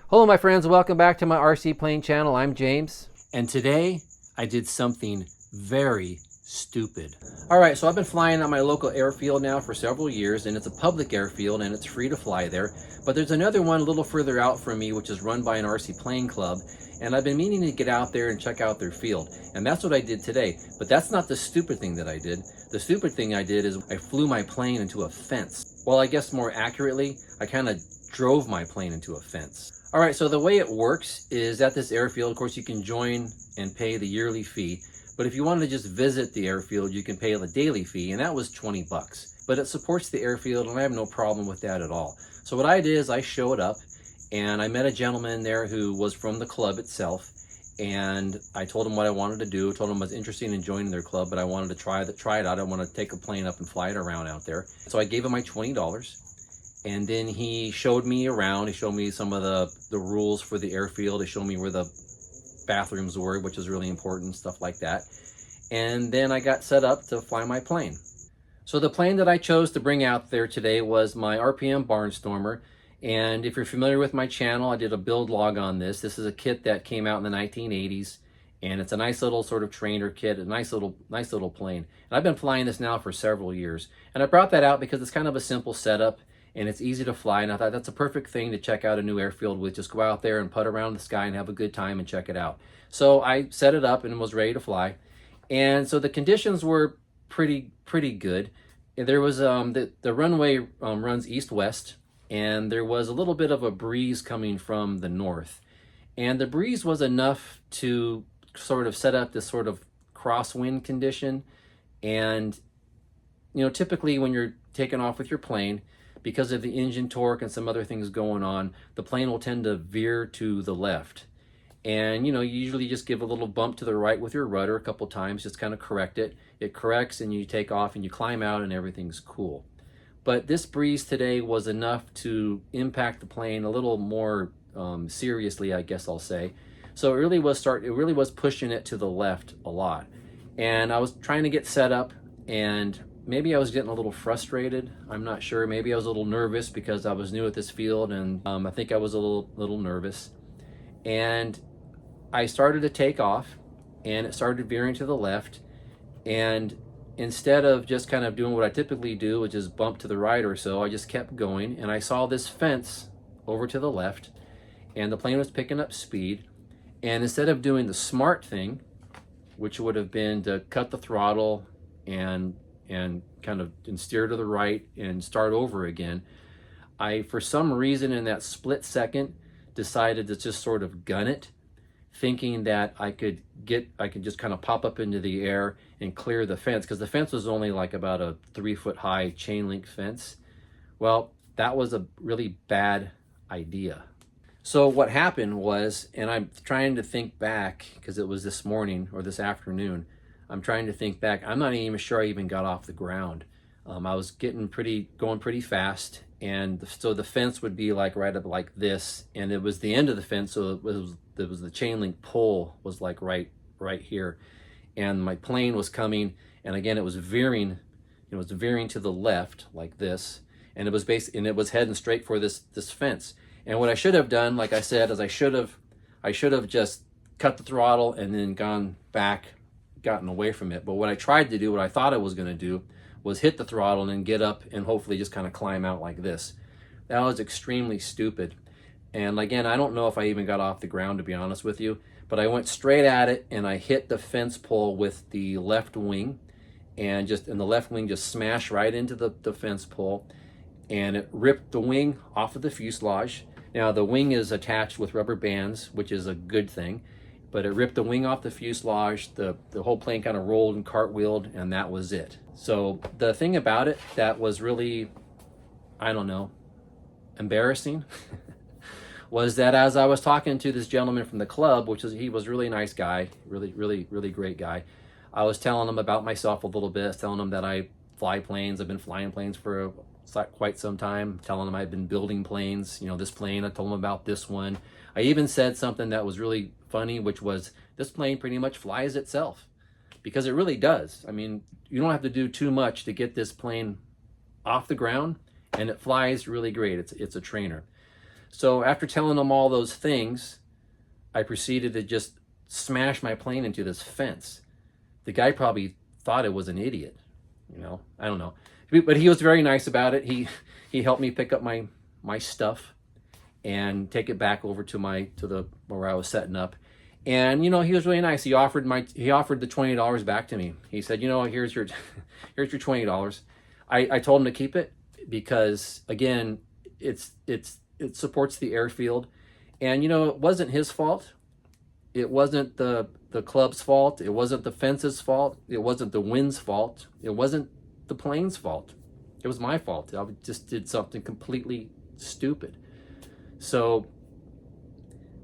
Hello my friends, welcome back to my RC plane channel. I'm James. And today I did something very stupid. Alright, so I've been flying on my local airfield now for several years, and it's a public airfield and it's free to fly there. But there's another one a little further out from me which is run by an RC plane club, and I've been meaning to get out there and check out their field. And that's what I did today. But that's not the stupid thing that I did. The stupid thing I did is I flew my plane into a fence. Well, I guess more accurately, I kind of drove my plane into a fence. All right, so the way it works is at this airfield, of course, you can join and pay the yearly fee. But if you wanted to just visit the airfield, you can pay the daily fee, and that was 20 bucks. But it supports the airfield, and I have no problem with that at all. So what I did is I showed up, and I met a gentleman there who was from the club itself, and I told him what I wanted to do. I told him I was interested in joining their club, but I wanted to try it out. I want to take a plane up and fly it around out there. So I gave him my $20. And then he showed me around. He showed me some of the rules for the airfield. He showed me where the bathrooms were, which is really important, stuff like that. And then I got set up to fly my plane. So the plane that I chose to bring out there today was my RPM Barnstormer. And if you're familiar with my channel, I did a build log on this. This is a kit that came out in the 1980s. And it's a nice little sort of trainer kit, a nice little plane. And I've been flying this now for several years. And I brought that out because it's kind of a simple setup. And it's easy to fly, and I thought that's a perfect thing to check out a new airfield with. Just go out there and putt around the sky and have a good time and check it out. So I set it up and was ready to fly. And so the conditions were pretty good. There was the runway runs east-west, and there was a little bit of a breeze coming from the north. And the breeze was enough to sort of set up this sort of crosswind condition. And, you know, typically when you're taking off with your plane, because of the engine torque and some other things going on, the plane will tend to veer to the left. And, you know, you usually just give a little bump to the right with your rudder a couple times, just kind of correct it. It corrects and you take off and you climb out and everything's cool. But this breeze today was enough to impact the plane a little more seriously, I guess I'll say. So it really was pushing it to the left a lot. And I was trying to get set up, and maybe I was getting a little frustrated. I'm not sure. Maybe I was a little nervous because I was new at this field, and I think I was a little nervous. And I started to take off, and it started veering to the left. And instead of just kind of doing what I typically do, which is bump to the right or so, I just kept going. And I saw this fence over to the left, and the plane was picking up speed. And instead of doing the smart thing, which would have been to cut the throttle and kind of steer to the right and start over again, I, for some reason in that split second, decided to just sort of gun it, thinking that I could just kind of pop up into the air and clear the fence, because the fence was only like about a 3-foot high chain link fence. Well, that was a really bad idea. So what happened was, and I'm trying to think back because it was this morning or this afternoon, I'm trying to think back. I'm not even sure I even got off the ground. I was going pretty fast, and so the fence would be like right up like this, and it was the end of the fence, so it was the chain link pole was like right here, and my plane was coming, and again it was veering to the left like this, and it was heading straight for this fence. And what I should have done, like I said, is I should have just cut the throttle and then gotten away from it. But what I tried to do, what I thought I was going to do, was hit the throttle and then get up and hopefully just kind of climb out like this. That was extremely stupid. And again, I don't know if I even got off the ground, to be honest with you, but I went straight at it and I hit the fence pole with the left wing, and the left wing just smashed right into the fence pole, and it ripped the wing off of the fuselage. Now the wing is attached with rubber bands, which is a good thing. But it ripped the wing off the fuselage, the whole plane kind of rolled and cartwheeled, and that was it. So the thing about it that was really, I don't know, embarrassing was that as I was talking to this gentleman from the club, he was a really nice guy, really great guy, I was telling him about myself a little bit, telling him that I fly planes. I've been flying planes for quite some time, telling him I've been building planes, you know, this plane, I told him about this one. I even said something that was really funny, which was, this plane pretty much flies itself, because it really does. I mean, you don't have to do too much to get this plane off the ground, and it flies really great. It's a trainer. So after telling him all those things, I proceeded to just smash my plane into this fence. The guy probably thought I was an idiot, you know, I don't know. But he was very nice about it. He helped me pick up my stuff and take it back over to where I was setting up. And you know, he was really nice. He offered the $20 back to me. He said, you know, here's your $20. I told him to keep it because again, it supports the airfield. And you know, it wasn't his fault. It wasn't the club's fault. It wasn't the fence's fault. It wasn't the wind's fault. It wasn't the plane's fault. It was my fault. I just did something completely stupid. So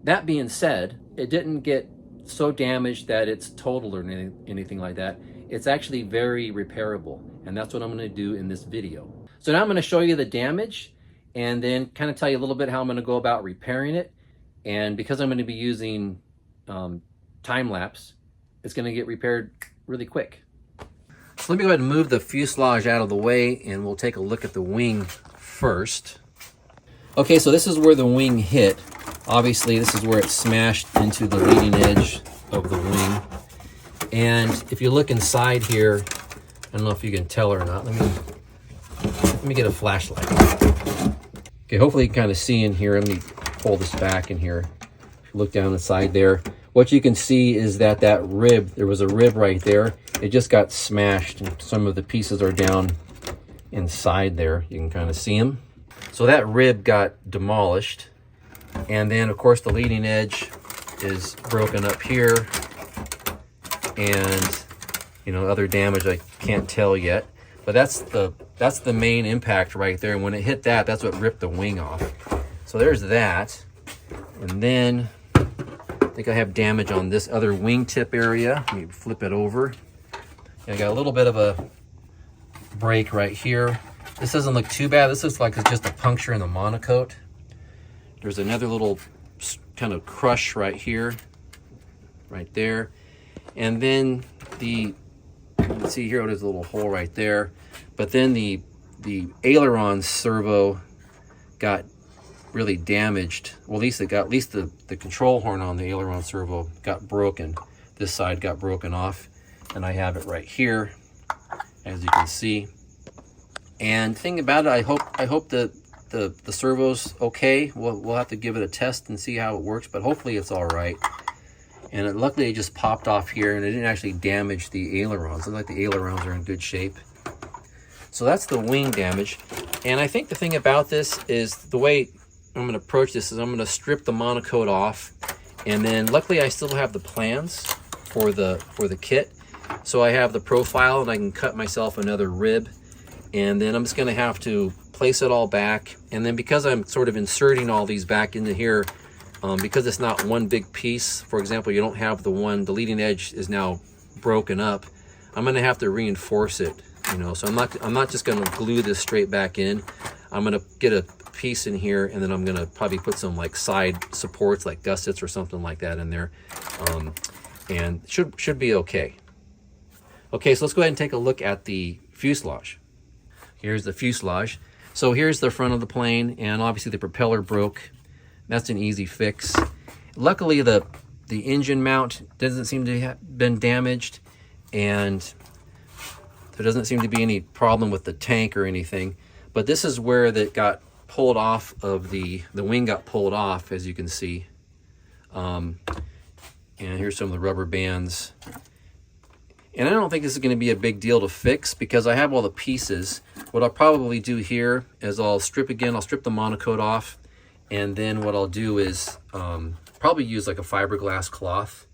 that being said, it didn't get so damaged that it's total or anything like that. It's actually very repairable, and that's what I'm going to do in this video. So now I'm going to show you the damage and then kind of tell you a little bit how I'm going to go about repairing it. And because I'm going to be using time lapse, it's going to get repaired really quick. So let me go ahead and move the fuselage out of the way, and we'll take a look at the wing first. Okay, so this is where the wing hit. Obviously, this is where it smashed into the leading edge of the wing. And if you look inside here, I don't know if you can tell or not. Let me get a flashlight. Okay, hopefully you can kind of see in here. Let me pull this back in here. If you look down the side there, what you can see is that rib, there was a rib right there. It just got smashed, and some of the pieces are down inside there. You can kind of see them. So that rib got demolished. And then of course the leading edge is broken up here, and you know, other damage I can't tell yet, but that's the main impact right there. And when it hit that, that's what ripped the wing off. So there's that. And then I think I have damage on this other wingtip area. Let me flip it over. I got a little bit of a break right here. This doesn't look too bad. This looks like it's just a puncture in the monocoque. There's another little kind of crush right here, right there. And then you can see here, there's a little hole right there. But then the aileron servo got really damaged. Well, at least the control horn on the aileron servo got broken. This side got broken off, and I have it right here, as you can see. And the thing about it, I hope that the servo's okay. We'll have to give it a test and see how it works, but hopefully it's all right. And luckily it just popped off here, and it didn't actually damage the ailerons. It looks like the ailerons are in good shape. So that's the wing damage. And I think the thing about this is the way I'm going to approach this is I'm going to strip the monocoque off, and then luckily I still have the plans for the kit. So I have the profile, and I can cut myself another rib, and then I'm just going to have to place it all back. And then because I'm sort of inserting all these back into here, because it's not one big piece, for example, you don't have the leading edge is now broken up, I'm going to have to reinforce it, you know. So I'm not just going to glue this straight back in. I'm going to get a piece in here, and then I'm going to probably put some like side supports like gussets or something like that in there, and should be okay. Okay, so let's go ahead and take a look at the fuselage. Here's the fuselage. So here's the front of the plane, and obviously the propeller broke. That's an easy fix. Luckily the engine mount doesn't seem to have been damaged, and there doesn't seem to be any problem with the tank or anything. But this is where that got pulled off of the wing got pulled off, as you can see. And here's some of the rubber bands. And I don't think this is going to be a big deal to fix because I have all the pieces. What I'll probably do here is I'll strip the monocoque off, and then what I'll do is probably use like a fiberglass cloth,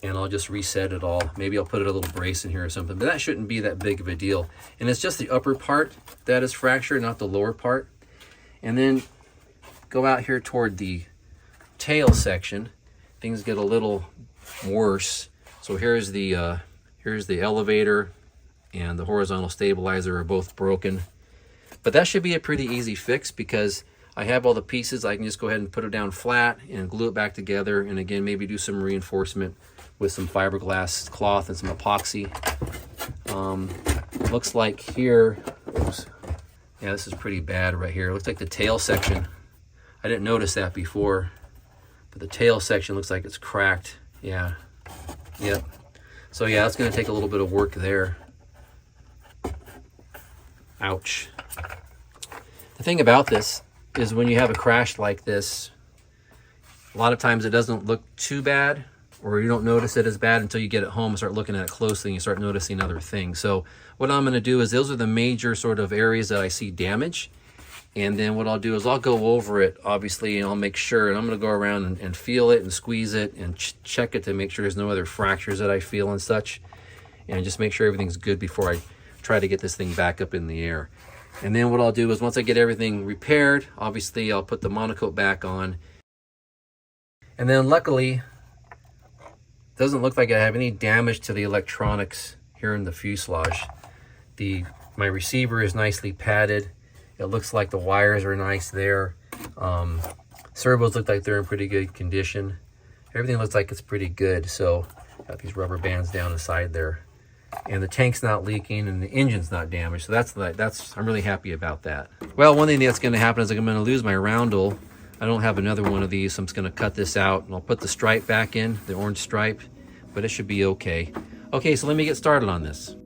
and I'll just reset it all. Maybe I'll put a little brace in here or something, but that shouldn't be that big of a deal. And it's just the upper part that is fractured, not the lower part. And then go out here toward the tail section. Things get a little worse. So here's the elevator and the horizontal stabilizer are both broken. But that should be a pretty easy fix because I have all the pieces. I can just go ahead and put it down flat and glue it back together. And again, maybe do some reinforcement with some fiberglass cloth and some epoxy. Looks like here, oops. Yeah, this is pretty bad right here. It looks like the tail section, I didn't notice that before, but the tail section looks like it's cracked. Yeah, yep. So yeah, it's going to take a little bit of work there. Ouch. The thing about this is when you have a crash like this, a lot of times it doesn't look too bad, or you don't notice it as bad until you get it home and start looking at it closely and you start noticing other things. So what I'm going to do is those are the major sort of areas that I see damage. And then what I'll do is I'll go over it, obviously, and I'll make sure, and I'm going to go around and feel it and squeeze it and check it to make sure there's no other fractures that I feel and such. And just make sure everything's good before I try to get this thing back up in the air. And then what I'll do is once I get everything repaired, obviously I'll put the monocoat back on. And then luckily, it doesn't look like I have any damage to the electronics here in the fuselage. My receiver is nicely padded. It looks like the wires are nice there. Servos look like they're in pretty good condition. Everything looks like it's pretty good. So got these rubber bands down the side there. And the tank's not leaking and the engine's not damaged. So I'm really happy about that. Well, one thing that's going to happen is I'm going to lose my roundel. I don't have another one of these, so I'm just going to cut this out and I'll put the stripe back in, the orange stripe, but it should be okay. Okay, so let me get started on this.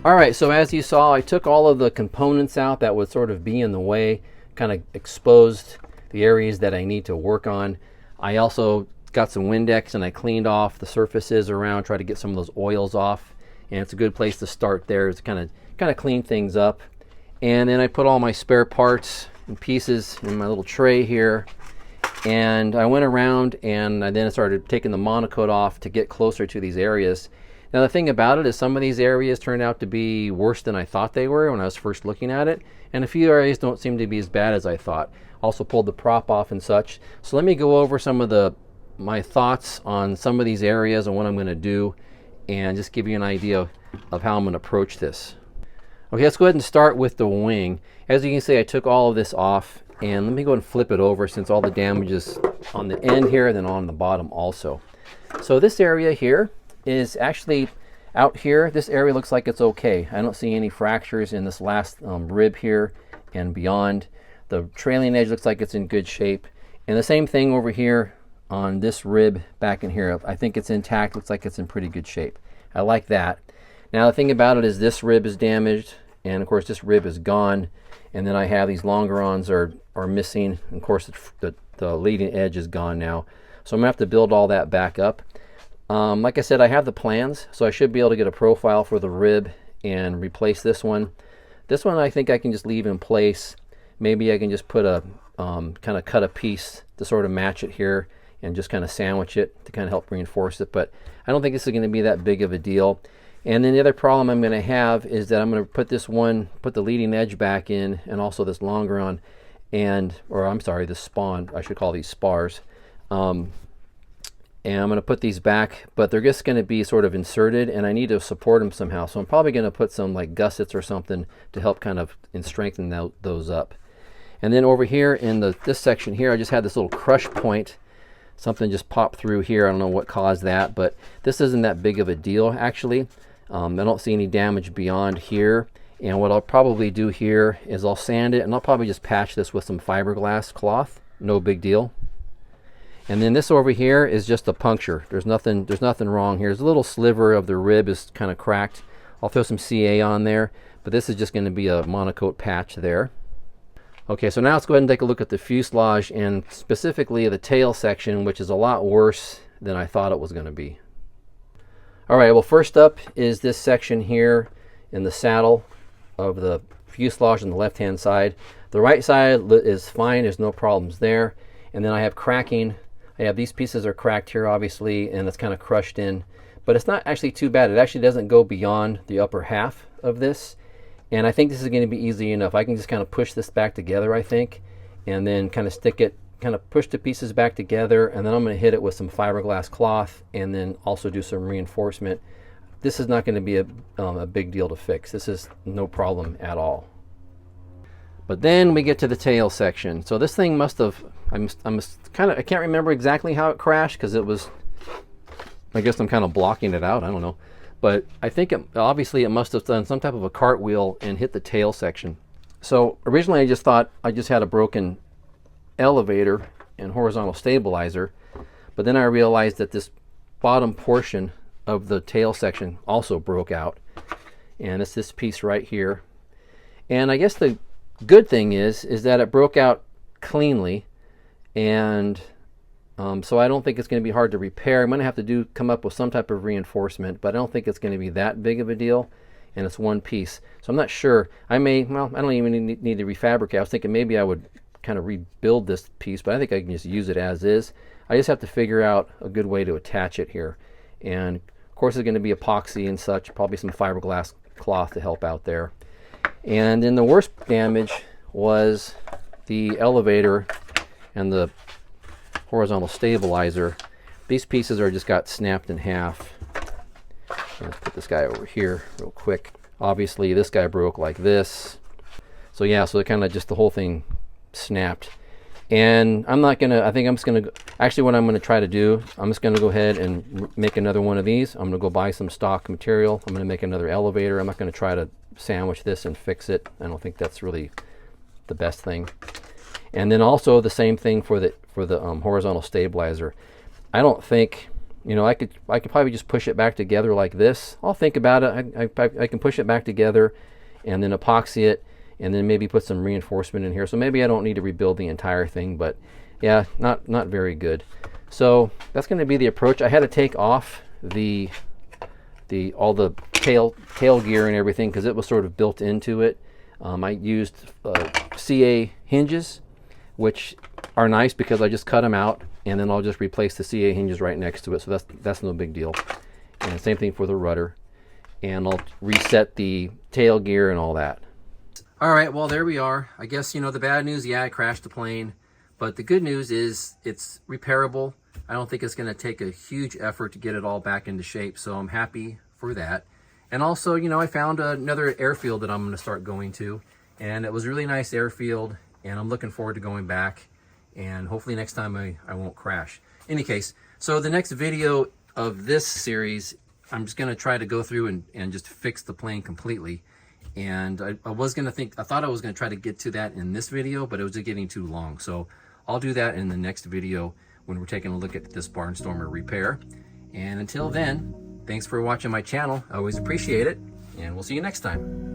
All right, so as you saw, I took all of the components out that would sort of be in the way, kind of exposed the areas that I need to work on. I also got some Windex and I cleaned off the surfaces around, tried to get some of those oils off, and it's a good place to start there, is to kind of clean things up. And then I put all my spare parts and pieces in my little tray here, and I went around and I then started taking the monocoat off to get closer to these areas. Now the thing about it is some of these areas turned out to be worse than I thought they were when I was first looking at it, and a few areas don't seem to be as bad as I thought. Also pulled the prop off and such. So let me go over some of my thoughts on some of these areas and what I'm going to do, and just give you an idea of how I'm going to approach this. Okay, let's go ahead and start with the wing. As you can see, I took all of this off, and let me go and flip it over since all the damage is on the end here and then on the bottom also. So this area here is actually out here. This area looks like it's okay. I don't see any fractures in this last rib here and beyond. The trailing edge looks like it's in good shape. And the same thing over here on this rib back in here. I think it's intact. Looks like it's in pretty good shape. I like that. Now the thing about it is this rib is damaged, and of course this rib is gone. And then I have these longerons are missing. And of course the leading edge is gone now. So I'm gonna have to build all that back up. Like I said, I have the plans, so I should be able to get a profile for the rib and replace this one. This one I think I can just leave in place. Maybe I can just put a kind of cut a piece to sort of match it here and just kind of sandwich it to kind of help reinforce it. But I don't think this is going to be that big of a deal. And then the other problem I'm going to have is that I'm going to put the leading edge back in, and also this longeron, or I'm sorry, the spawn. I should call these spars. And I'm going to put these back, but they're just going to be sort of inserted, and I need to support them somehow. So I'm probably going to put some like gussets or something to help kind of strengthen those up. And then over here in this section here, I just had this little crush point. Something just popped through here. I don't know what caused that, but this isn't that big of a deal actually. I don't see any damage beyond here. And what I'll probably do here is I'll sand it, and I'll probably just patch this with some fiberglass cloth. No big deal. And then this over here is just a puncture. There's nothing wrong here. There's a little sliver of the rib is kind of cracked. I'll throw some CA on there, but this is just going to be a monocoat patch there. Okay, so now let's go ahead and take a look at the fuselage, and specifically the tail section, which is a lot worse than I thought it was going to be. All right, well, first up is this section here in the saddle of the fuselage on the left-hand side. The right side is fine. There's no problems there. And then I have cracking. I have these pieces are cracked here, obviously, and it's kind of crushed in. But it's not actually too bad. It actually doesn't go beyond the upper half of this. And I think this is going to be easy enough. I can just kind of push this back together, I think, and then kind of stick it, kind of push the pieces back together, and then I'm going to hit it with some fiberglass cloth and then also do some reinforcement. This is not going to be a big deal to fix. This is no problem at all. But then we get to the tail section. So this thing must have, I can't remember exactly how it crashed, because it was, I guess I'm kind of blocking it out, I don't know. But I think obviously it must have done some type of a cartwheel and hit the tail section. So originally I just thought I just had a broken elevator and horizontal stabilizer, but then I realized that this bottom portion of the tail section also broke out. And it's this piece right here. And I guess the good thing is that it broke out cleanly, and so I don't think it's going to be hard to repair. I'm going to have to come up with some type of reinforcement, but I don't think it's going to be that big of a deal, and it's one piece. So I'm not sure. I don't even need to refabricate. I was thinking maybe I would kind of rebuild this piece, but I think I can just use it as is. I just have to figure out a good way to attach it here. And of course it's going to be epoxy and such, probably some fiberglass cloth to help out there. And then the worst damage was the elevator and the horizontal stabilizer. These pieces just got snapped in half. Let's put this guy over here real quick. Obviously this guy broke like this. So yeah, so it kind of just the whole thing snapped. And I think I'm just gonna, actually what I'm gonna try to do, I'm just gonna go ahead and make another one of these. I'm gonna go buy some stock material. I'm gonna make another elevator. I'm not gonna try to sandwich this and fix it. I don't think that's really the best thing. And then also the same thing for the horizontal stabilizer. I don't think You know, I could probably just push it back together like this. I'll think about it. I can push it back together and then epoxy it, and then maybe put some reinforcement in here. So maybe I don't need to rebuild the entire thing, but yeah, not very good. So that's going to be the approach. I had to take off all the tail gear and everything because it was sort of built into it. I used CA hinges, which are nice because I just cut them out, and then I'll just replace the CA hinges right next to it. So that's no big deal. And same thing for the rudder. And I'll reset the tail gear and all that. All right, well, there we are. I guess, you know, the bad news, yeah, I crashed the plane. But the good news is it's repairable. I don't think it's going to take a huge effort to get it all back into shape. So I'm happy for that. And also, you know, I found another airfield that I'm going to start going to. And it was a really nice airfield. And I'm looking forward to going back. And hopefully next time I won't crash. In any case, so the next video of this series, I'm just going to try to go through and just fix the plane completely. And I thought I was going to try to get to that in this video, but it was just getting too long. So I'll do that in the next video when we're taking a look at this Barnstormer repair. And until then, thanks for watching my channel. I always appreciate it, and we'll see you next time.